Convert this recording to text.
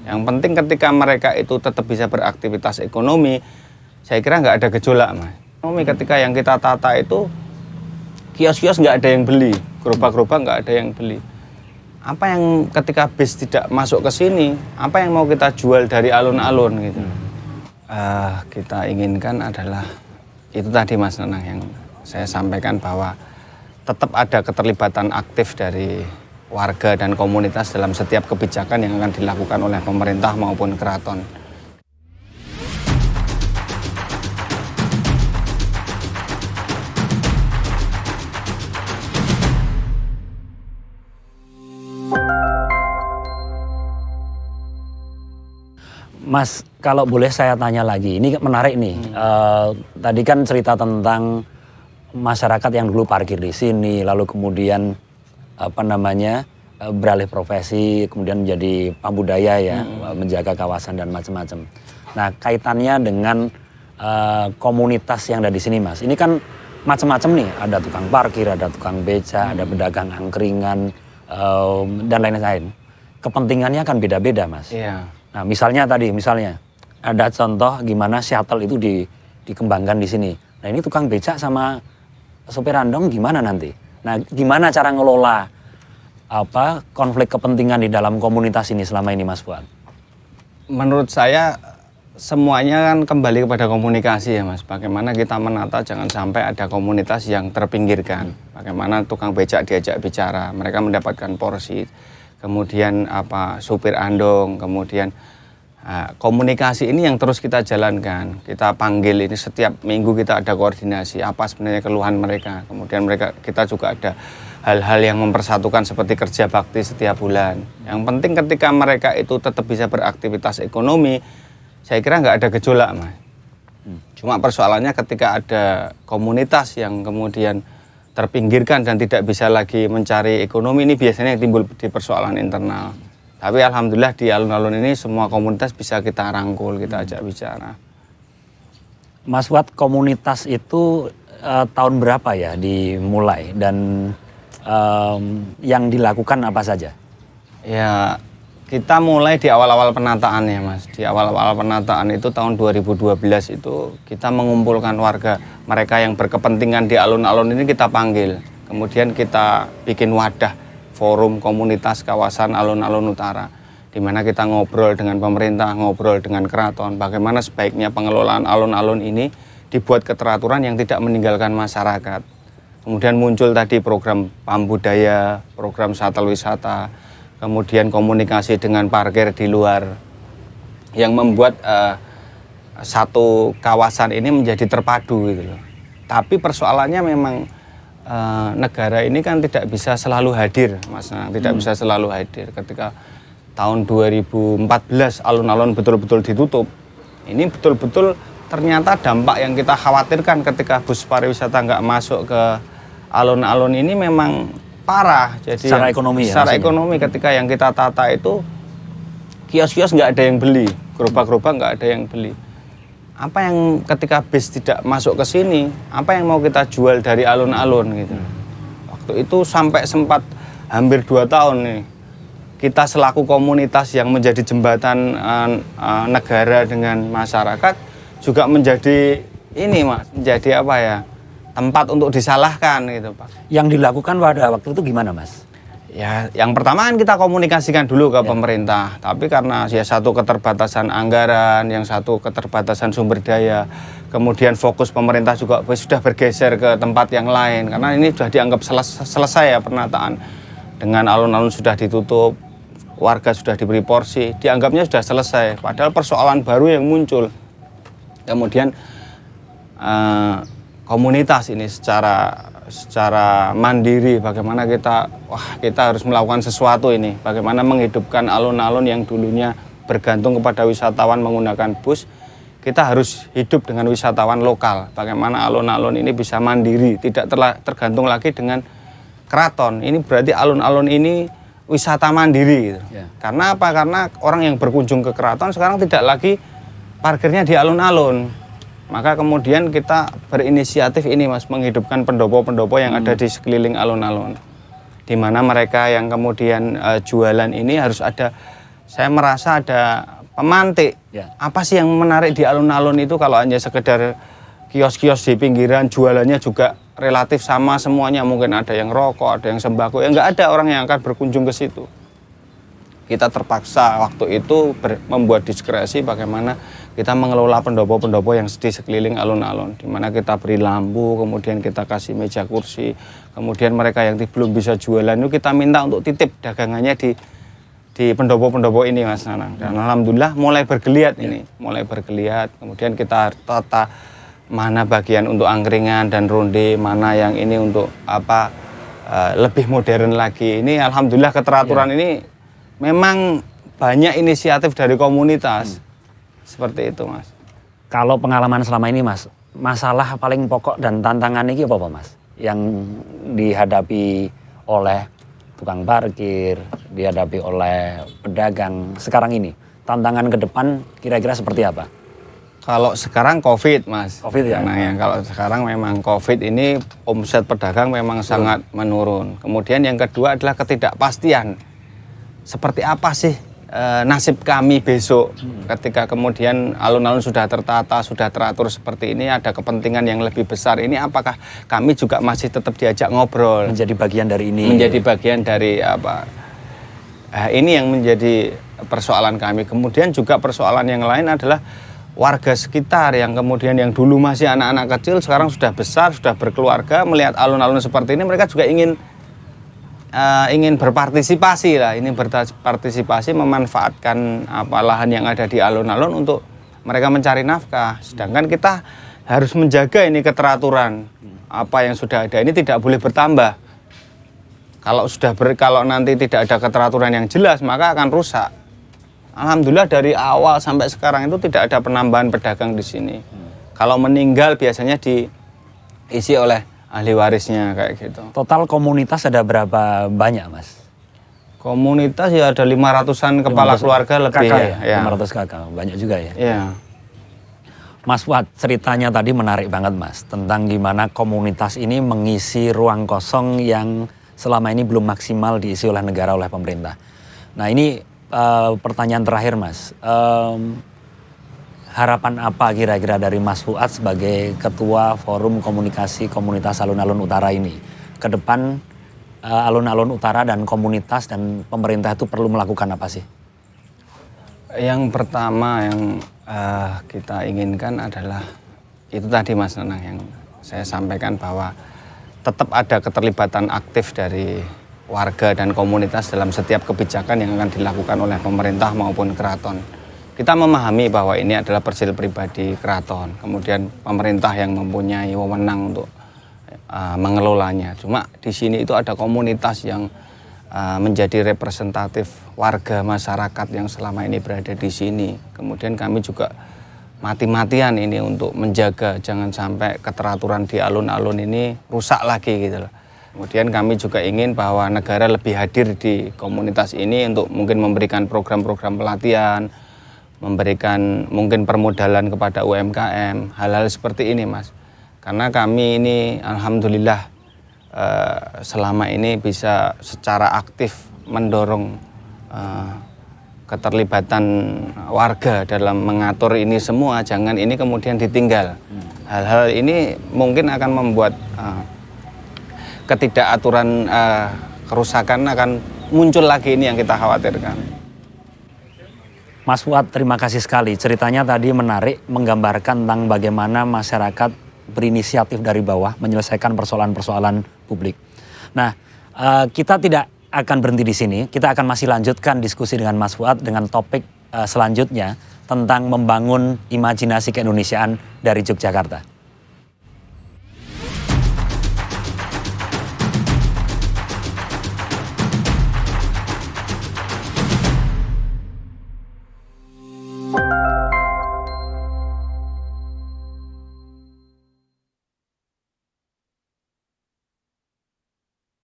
Yang penting ketika mereka itu tetap bisa beraktivitas ekonomi, saya kira nggak ada gejolak, Mas. Ekonomi ketika yang kita tata itu, kios-kios nggak ada yang beli, gerobak-gerobak nggak ada yang beli. Apa yang ketika bis tidak masuk ke sini, apa yang mau kita jual dari alun-alun gitu. Kita inginkan adalah itu tadi Mas Nenang yang saya sampaikan bahwa tetap ada keterlibatan aktif dari warga dan komunitas dalam setiap kebijakan yang akan dilakukan oleh pemerintah maupun keraton. Mas, kalau boleh saya tanya lagi, ini menarik nih. Tadi kan cerita tentang masyarakat yang dulu parkir di sini, lalu kemudian beralih profesi, kemudian menjadi pambudaya ya, menjaga kawasan dan macam-macam. Nah, kaitannya dengan komunitas yang ada di sini, Mas. Ini kan macam-macam nih, ada tukang parkir, ada tukang beca, ada pedagang angkringan dan lain-lain. Kepentingannya kan beda-beda, Mas. Iya. Nah, misalnya ada contoh gimana shuttle itu dikembangkan di sini. Nah, ini tukang becak sama sopir andong gimana nanti? Nah, gimana cara ngelola konflik kepentingan di dalam komunitas ini selama ini, Mas Fuad? Menurut saya semuanya kan kembali kepada komunikasi ya, Mas. Bagaimana kita menata jangan sampai ada komunitas yang terpinggirkan. Bagaimana tukang becak diajak bicara, mereka mendapatkan porsi. Kemudian supir andong, kemudian komunikasi ini yang terus kita jalankan. Kita panggil ini setiap minggu, kita ada koordinasi apa sebenarnya keluhan mereka. Kemudian kita juga ada hal-hal yang mempersatukan seperti kerja bakti setiap bulan. Yang penting ketika mereka itu tetap bisa beraktivitas ekonomi, saya kira nggak ada gejolak, Mas. Cuma persoalannya ketika ada komunitas yang kemudian terpinggirkan dan tidak bisa lagi mencari ekonomi, ini biasanya yang timbul di persoalan internal. Tapi alhamdulillah di alun-alun ini semua komunitas bisa kita rangkul, kita ajak bicara. Mas Fuad, komunitas itu tahun berapa ya dimulai dan yang dilakukan apa saja? Ya, kita mulai di awal-awal penataan ya, Mas. Di awal-awal penataan itu tahun 2012 itu kita mengumpulkan warga, mereka yang berkepentingan di alun-alun ini kita panggil. Kemudian kita bikin wadah, forum komunitas kawasan alun-alun utara, di mana kita ngobrol dengan pemerintah, ngobrol dengan keraton, bagaimana sebaiknya pengelolaan alun-alun ini dibuat keteraturan yang tidak meninggalkan masyarakat. Kemudian muncul tadi program pambudaya, program shuttle wisata, kemudian komunikasi dengan parkir di luar, yang membuat satu kawasan ini menjadi terpadu gitu loh. Tapi persoalannya memang negara ini kan tidak bisa selalu hadir, Mas, tidak bisa selalu hadir. Ketika tahun 2014 alun-alun betul-betul ditutup, ini betul-betul ternyata dampak yang kita khawatirkan ketika bus pariwisata nggak masuk ke alun-alun ini memang parah. Jadi secara ekonomi ya? Secara ekonomi ketika yang kita tata itu kios-kios nggak ada yang beli, gerobak-gerobak nggak ada yang beli. Apa yang ketika bis tidak masuk ke sini, apa yang mau kita jual dari alun-alun gitu. Waktu itu sampai sempat hampir 2 tahun nih, kita selaku komunitas yang menjadi jembatan negara dengan masyarakat juga menjadi ini, Mas, menjadi tempat untuk disalahkan gitu, Pak. Yang dilakukan pada waktu itu gimana, Mas? Ya, yang pertama kan kita komunikasikan dulu ke pemerintah, tapi karena ya satu keterbatasan anggaran, yang satu keterbatasan sumber daya, kemudian fokus pemerintah juga sudah bergeser ke tempat yang lain, karena ini sudah dianggap selesai ya penataan. Dengan alun-alun sudah ditutup, warga sudah diberi porsi, dianggapnya sudah selesai, padahal persoalan baru yang muncul. Kemudian komunitas ini secara mandiri, bagaimana kita harus melakukan sesuatu ini, bagaimana menghidupkan alun-alun yang dulunya bergantung kepada wisatawan menggunakan bus, kita harus hidup dengan wisatawan lokal, bagaimana alun-alun ini bisa mandiri, tidak tergantung lagi dengan keraton. Ini berarti alun-alun ini wisata mandiri gitu. Karena apa? Karena orang yang berkunjung ke keraton sekarang tidak lagi parkirnya di alun-alun. Maka kemudian kita berinisiatif ini, Mas, menghidupkan pendopo-pendopo yang ada di sekeliling alun-alun. Di mana mereka yang kemudian jualan ini harus ada saya merasa ada pemantik. Ya. Apa sih yang menarik di alun-alun itu kalau hanya sekedar kios-kios di pinggiran, jualannya juga relatif sama semuanya. Mungkin ada yang rokok, ada yang sembako. Ya nggak ada orang yang akan berkunjung ke situ. Kita terpaksa waktu itu membuat diskresi bagaimana kita mengelola pendopo-pendopo yang di sekeliling alun-alun. Di mana kita beri lampu, kemudian kita kasih meja kursi. Kemudian mereka yang belum bisa jualan itu kita minta untuk titip dagangannya di pendopo-pendopo ini, Mas Nanang. Dan alhamdulillah mulai bergeliat ini, mulai bergeliat. Kemudian kita tata mana bagian untuk angkringan dan ronde, mana yang ini untuk apa lebih modern lagi. Ini alhamdulillah keteraturan ini memang banyak inisiatif dari komunitas. Seperti itu, Mas. Kalau pengalaman selama ini, Mas, masalah paling pokok dan tantangan ini apa, Mas? Yang dihadapi oleh tukang parkir, dihadapi oleh pedagang sekarang ini. Tantangan ke depan kira-kira seperti apa? Kalau sekarang COVID, Mas. COVID ya? Nah, yang kalau sekarang memang COVID ini omset pedagang memang sangat menurun. Kemudian yang kedua adalah ketidakpastian. Seperti apa sih nasib kami besok ketika kemudian alun-alun sudah tertata, sudah teratur seperti ini, ada kepentingan yang lebih besar. Ini apakah kami juga masih tetap diajak ngobrol? Menjadi bagian dari ini. Menjadi bagian dari apa? Ini yang menjadi persoalan kami. Kemudian juga persoalan yang lain adalah warga sekitar yang kemudian yang dulu masih anak-anak kecil, sekarang sudah besar, sudah berkeluarga, melihat alun-alun seperti ini, mereka juga ingin berpartisipasi lah, ini berpartisipasi memanfaatkan apa lahan yang ada di alun-alun untuk mereka mencari nafkah. Sedangkan kita harus menjaga ini keteraturan. Apa yang sudah ada ini tidak boleh bertambah. Kalau nanti tidak ada keteraturan yang jelas, maka akan rusak. Alhamdulillah dari awal sampai sekarang itu tidak ada penambahan pedagang di sini. Kalau meninggal biasanya diisi oleh ahli warisnya kayak gitu. Total komunitas ada berapa banyak, Mas? Komunitas ya ada 500-an kepala keluarga lebih ya. 500 kakak, banyak juga ya. Iya. Mas Fuad, ceritanya tadi menarik banget, Mas, tentang gimana komunitas ini mengisi ruang kosong yang selama ini belum maksimal diisi oleh negara, oleh pemerintah. Nah, ini pertanyaan terakhir, Mas. Harapan apa kira-kira dari Mas Fuad sebagai Ketua Forum Komunikasi Komunitas Alun-Alun Utara ini? Ke depan alun-alun utara dan komunitas dan pemerintah itu perlu melakukan apa sih? Yang pertama yang kita inginkan adalah itu tadi, Mas Nanang, yang saya sampaikan bahwa tetap ada keterlibatan aktif dari warga dan komunitas dalam setiap kebijakan yang akan dilakukan oleh pemerintah maupun keraton. Kita memahami bahwa ini adalah persil pribadi keraton, kemudian pemerintah yang mempunyai wewenang untuk mengelolanya. Cuma di sini itu ada komunitas yang menjadi representatif warga masyarakat yang selama ini berada di sini. Kemudian kami juga mati-matian ini untuk menjaga jangan sampai keteraturan di alun-alun ini rusak lagi gitu loh. Kemudian kami juga ingin bahwa negara lebih hadir di komunitas ini untuk mungkin memberikan program-program pelatihan, memberikan mungkin permodalan kepada UMKM, hal-hal seperti ini, Mas. Karena kami ini alhamdulillah selama ini bisa secara aktif mendorong keterlibatan warga dalam mengatur ini semua, jangan ini kemudian ditinggal. Hal-hal ini mungkin akan membuat ketidakaturan kerusakan akan muncul lagi, ini yang kita khawatirkan. Mas Fuad, terima kasih sekali. Ceritanya tadi menarik, menggambarkan tentang bagaimana masyarakat berinisiatif dari bawah menyelesaikan persoalan-persoalan publik. Nah, kita tidak akan berhenti di sini. Kita akan masih lanjutkan diskusi dengan Mas Fuad dengan topik selanjutnya tentang membangun imajinasi keindonesiaan dari Yogyakarta.